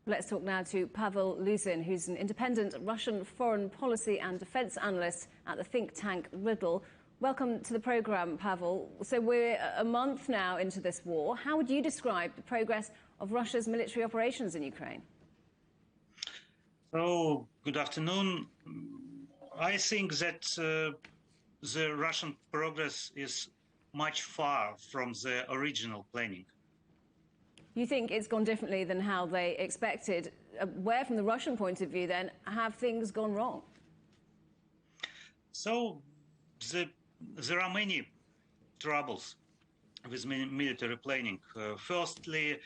Let's talk now to Pavel Luzin, who's an independent Russian foreign policy and defence analyst at the think tank Riddle. Welcome to the programme, Pavel. So we're a month now into this war. How would you describe the progress of Russia's military operations in Ukraine? So, good afternoon. I think that the Russian progress is much far from the original planning. You think it's gone differently than how they expected. Where, from the Russian point of view, then, have things gone wrong? So, there are many troubles with military planning. Firstly,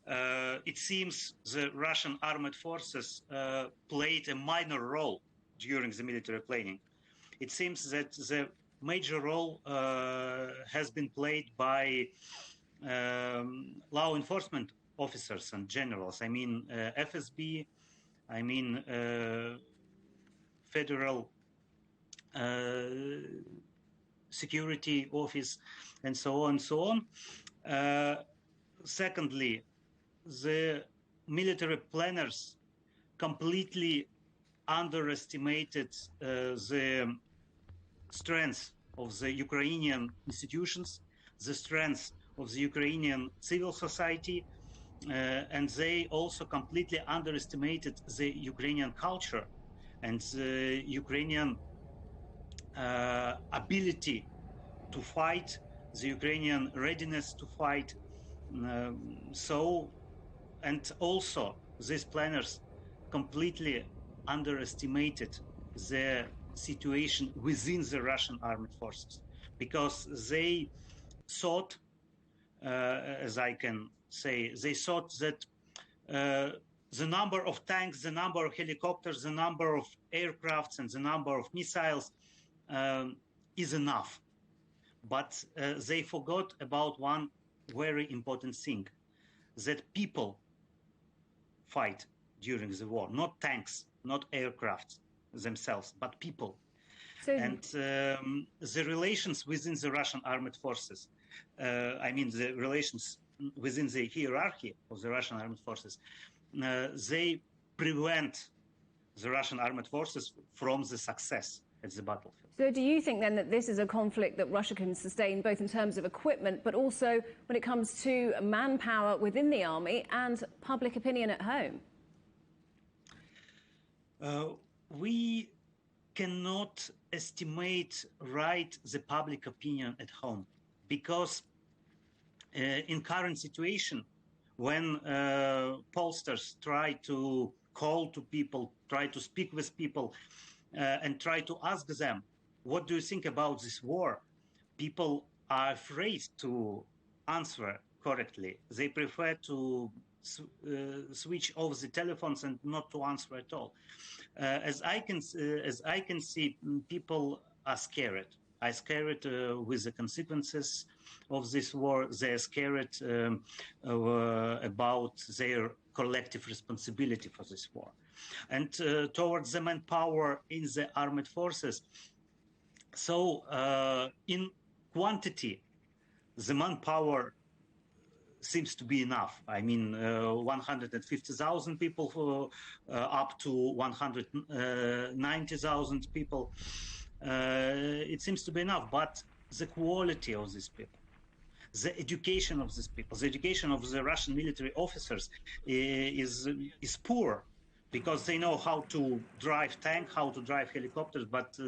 it seems the Russian armed forces played a minor role during the military planning. It seems that the major role has been played by law enforcement officers and generals. I mean, FSB, I mean, Federal Security Office, and so on and so on. Secondly, the military planners completely underestimated the strength of the Ukrainian institutions, the strength of the Ukrainian civil society, and they also completely underestimated the Ukrainian culture and the Ukrainian ability to fight, the Ukrainian readiness to fight. And also these planners completely underestimated the situation within the Russian armed forces, because they thought, as I can say, they thought that the number of tanks, the number of helicopters, the number of aircrafts, and the number of missiles is enough. But they forgot about one very important thing, that people fight during the war, not tanks, not aircraft themselves, but people. And the relations within the Russian armed forces, I mean the relations within the hierarchy of the Russian armed forces, they prevent the Russian armed forces from the success at the battlefield. So do you think then that this is a conflict that Russia can sustain both in terms of equipment, but also when it comes to manpower within the army and public opinion at home? We cannot estimate the public opinion at home, because in current situation, when pollsters try to call to people, try to speak with people, and try to ask them, what do you think about this war? People are afraid to answer correctly. They prefer to switch off the telephones and not to answer at all. As I can see, people are scared. Are scared with the consequences of this war. They are scared about their collective responsibility for this war. And towards the manpower in the armed forces, so in quantity, the manpower seems to be enough. I mean, 150,000 people up to 190,000 people. It seems to be enough, but the quality of these people, the education of these people, the education of the Russian military officers is poor, because they know how to drive tank, how to drive helicopters, but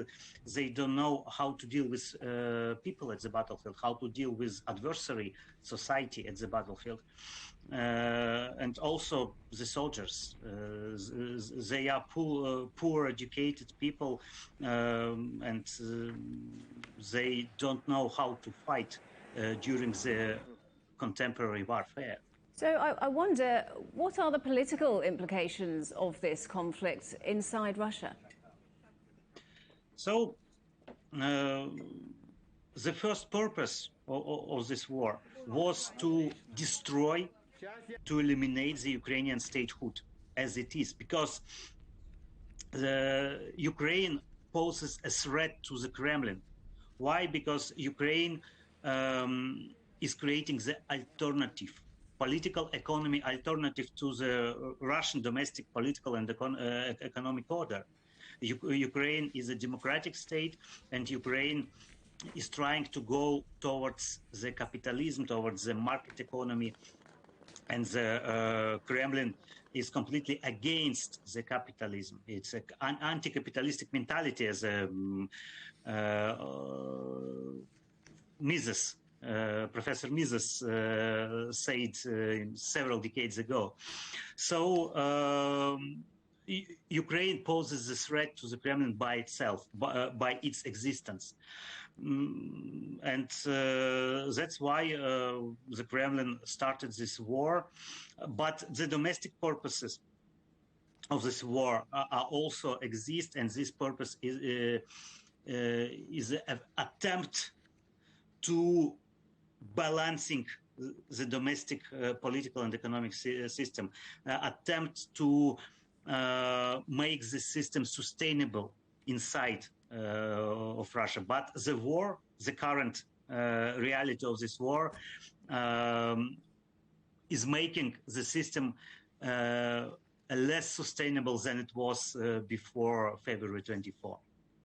they don't know how to deal with people at the battlefield, how to deal with adversary society at the battlefield. And also the soldiers, they are poor educated people, and they don't know how to fight during the contemporary warfare. So I wonder, what are the political implications of this conflict inside Russia? So the first purpose of this war was to destroy, to eliminate the Ukrainian statehood as it is, because Ukraine poses a threat to the Kremlin. Why? Because Ukraine is creating the alternative political economy alternative to the Russian domestic political and economic order. Ukraine is a democratic state, and Ukraine is trying to go towards the capitalism, towards the market economy, and the Kremlin is completely against the capitalism. It's an anti-capitalistic mentality, as Mises, Professor Mises said several decades ago. So Ukraine poses a threat to the Kremlin by itself, by its existence. And that's why the Kremlin started this war. But the domestic purposes of this war are also exist, and this purpose is an attempt to balancing the domestic political and economic system, attempt to make the system sustainable inside of Russia. But the war, the current reality of this war, is making the system less sustainable than it was before February 24.